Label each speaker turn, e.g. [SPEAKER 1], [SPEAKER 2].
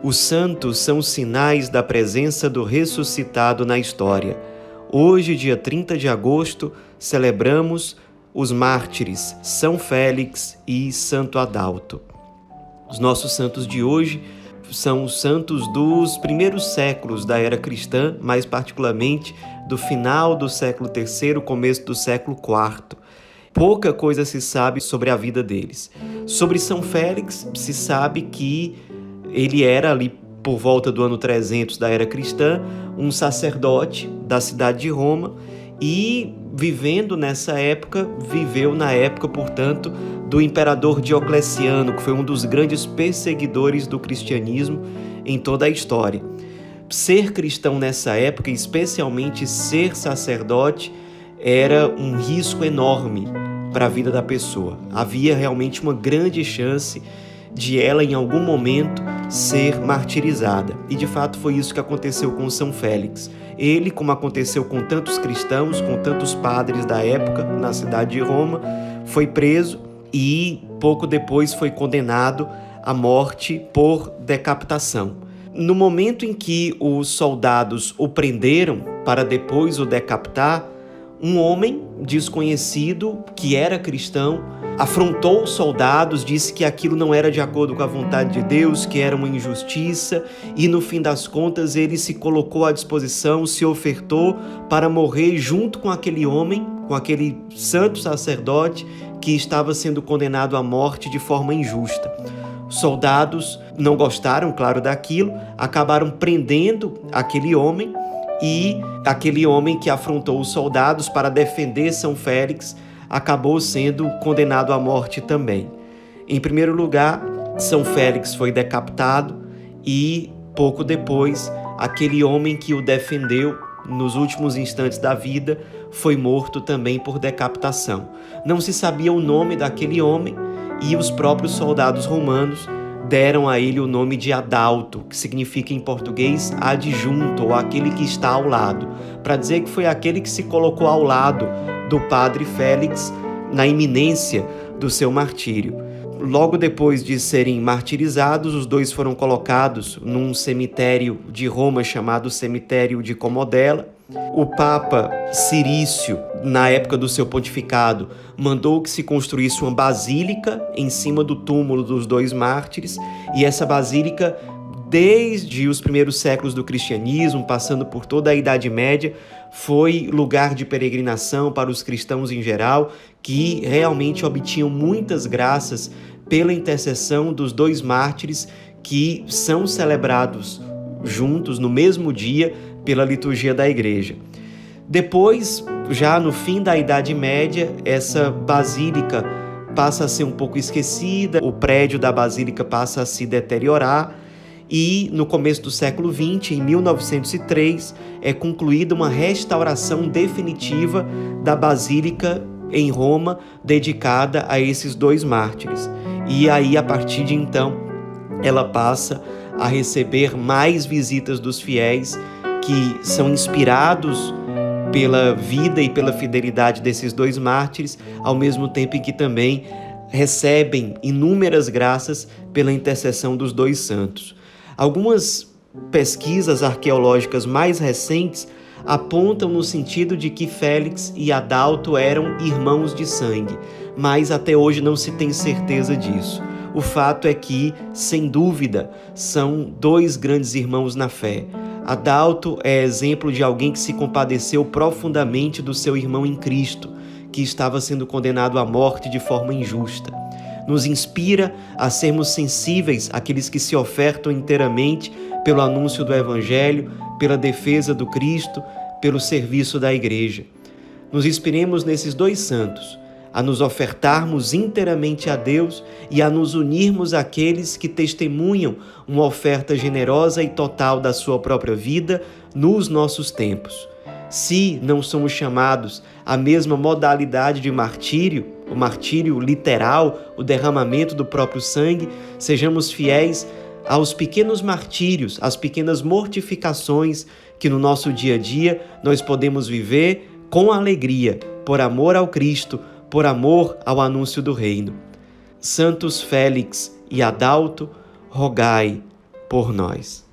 [SPEAKER 1] Os santos são sinais da presença do ressuscitado na história. Hoje, dia 30 de agosto, celebramos os mártires São Félix e Santo Adalto. Os nossos santos de hoje são os santos dos primeiros séculos da era cristã, mais particularmente do final do século III, começo do século IV. Pouca coisa se sabe sobre a vida deles. Sobre São Félix, se sabe que ele era ali por volta do ano 300 da era cristã, um sacerdote da cidade de Roma e viveu na época, portanto, do imperador Diocleciano, que foi um dos grandes perseguidores do cristianismo em toda a história. Ser cristão nessa época, especialmente ser sacerdote, era um risco enorme para a vida da pessoa. Havia realmente uma grande chance de ela, em algum momento, ser martirizada. E, de fato, foi isso que aconteceu com São Félix. Ele, como aconteceu com tantos cristãos, com tantos padres da época, na cidade de Roma, foi preso e, pouco depois, foi condenado à morte por decapitação. No momento em que os soldados o prenderam para depois o decapitar, um homem desconhecido, que era cristão, afrontou os soldados, disse que aquilo não era de acordo com a vontade de Deus, que era uma injustiça, e no fim das contas ele se colocou à disposição, se ofertou para morrer junto com aquele homem, com aquele santo sacerdote que estava sendo condenado à morte de forma injusta. Os soldados não gostaram, claro, daquilo, acabaram prendendo aquele homem, e aquele homem que afrontou os soldados para defender São Félix acabou sendo condenado à morte também. Em primeiro lugar, São Félix foi decapitado e, pouco depois, aquele homem que o defendeu nos últimos instantes da vida foi morto também por decapitação. Não se sabia o nome daquele homem e os próprios soldados romanos deram a ele o nome de Adalto, que significa em português adjunto, ou aquele que está ao lado, para dizer que foi aquele que se colocou ao lado do padre Félix na iminência do seu martírio. Logo depois de serem martirizados, os dois foram colocados num cemitério de Roma chamado Cemitério de Comodela. O Papa Cirício, na época do seu pontificado, mandou que se construísse uma basílica em cima do túmulo dos dois mártires, e essa basílica, desde os primeiros séculos do cristianismo, passando por toda a Idade Média, foi lugar de peregrinação para os cristãos em geral, que realmente obtinham muitas graças pela intercessão dos dois mártires, que são celebrados juntos no mesmo dia pela liturgia da igreja. Depois, já no fim da Idade Média, essa basílica passa a ser um pouco esquecida, o prédio da basílica passa a se deteriorar, e no começo do século XX, em 1903, é concluída uma restauração definitiva da basílica em Roma, dedicada a esses dois mártires. E aí, a partir de então, ela passa a receber mais visitas dos fiéis que são inspirados pela vida e pela fidelidade desses dois mártires, ao mesmo tempo em que também recebem inúmeras graças pela intercessão dos dois santos. Algumas pesquisas arqueológicas mais recentes apontam no sentido de que Félix e Adalto eram irmãos de sangue, mas até hoje não se tem certeza disso. O fato é que, sem dúvida, são dois grandes irmãos na fé. Adalto é exemplo de alguém que se compadeceu profundamente do seu irmão em Cristo, que estava sendo condenado à morte de forma injusta. Nos inspira a sermos sensíveis àqueles que se ofertam inteiramente pelo anúncio do Evangelho, pela defesa do Cristo, pelo serviço da Igreja. Nos inspiremos nesses dois santos, a nos ofertarmos inteiramente a Deus e a nos unirmos àqueles que testemunham uma oferta generosa e total da sua própria vida nos nossos tempos. Se não somos chamados à mesma modalidade de martírio, o martírio literal, o derramamento do próprio sangue, sejamos fiéis aos pequenos martírios, às pequenas mortificações que no nosso dia a dia nós podemos viver com alegria, por amor ao Cristo, por amor ao anúncio do reino. Santos Félix e Adalto, rogai por nós.